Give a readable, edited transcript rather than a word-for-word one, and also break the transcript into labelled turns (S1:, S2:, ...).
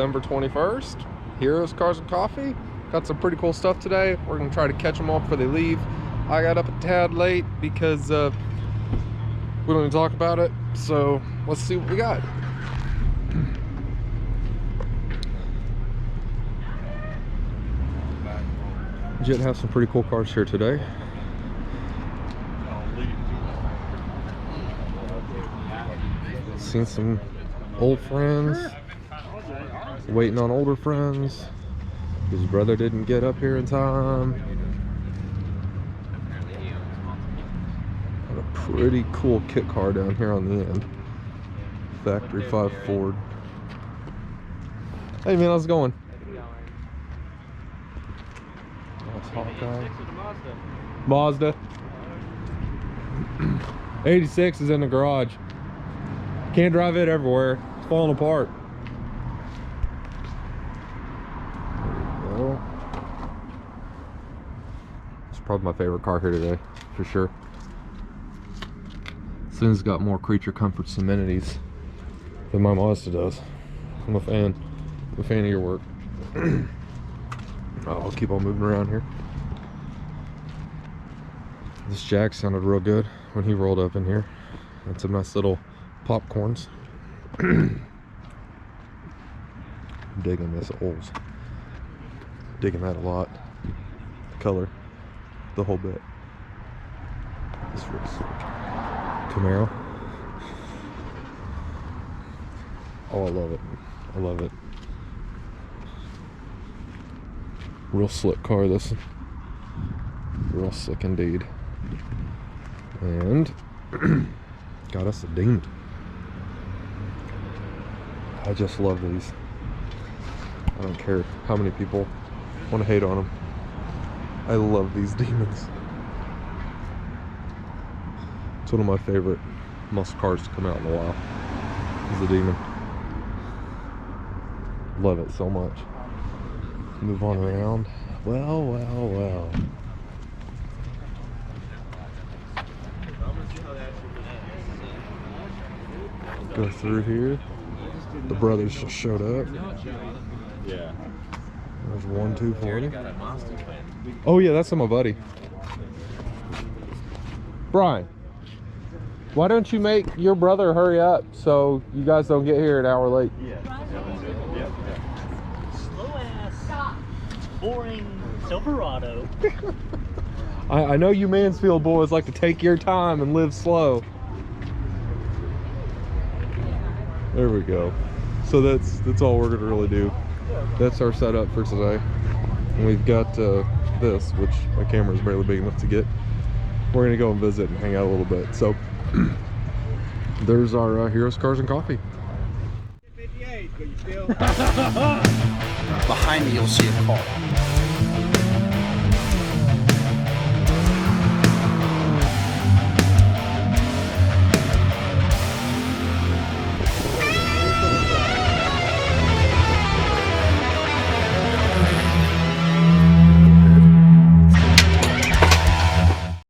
S1: December 21st. Heroes Cars and Coffee. Got some pretty cool stuff today. We're gonna try to catch them all before they leave. I got up a tad late because we don't even talk about it. So let's see what we got. Jet have some pretty cool cars here today. Seen some old friends, waiting on older friends. His brother didn't get up here in time. Got a pretty cool kit car down here on the end. Factory 5 Ford. Hey man, how's it going? That's Hawkeye. Mazda. 86 is in the garage. Can't drive it everywhere. It's falling apart. There we go. It's probably my favorite car here today, for sure. This thing's got more creature comforts amenities than my Mazda does. I'm a fan. I'm a fan of your work. I'll keep on moving around here. This jack sounded real good when he rolled up in here. That's a nice little popcorns. Digging this Olds. Digging that a lot. The color, the whole bit. It's really sick. Camaro. Oh, I love it. I love it. Real slick car, this. Real slick indeed. And got us a Demon. I just love these. I don't care how many people want to hate on them. I love these Demons. It's one of my favorite muscle cars to come out in a while. Is the Demon. Love it so much. Move on around. Well, well, well. Go through here. The brothers just showed up.
S2: Yeah.
S1: There's 1, 2, 40. Oh yeah, that's my buddy. Brian, why don't you make your brother hurry up so you guys don't get here an hour late?
S2: Yeah.
S3: Slow ass, boring Silverado.
S1: I know you Mansfield boys like to take your time and live slow. There we go. So that's all we're gonna really do. That's our setup for today. And we've got this, which my camera is barely big enough to get. We're gonna go and visit and hang out a little bit. So there's our Heroes Cars and Coffee.
S4: Behind me you'll see a car.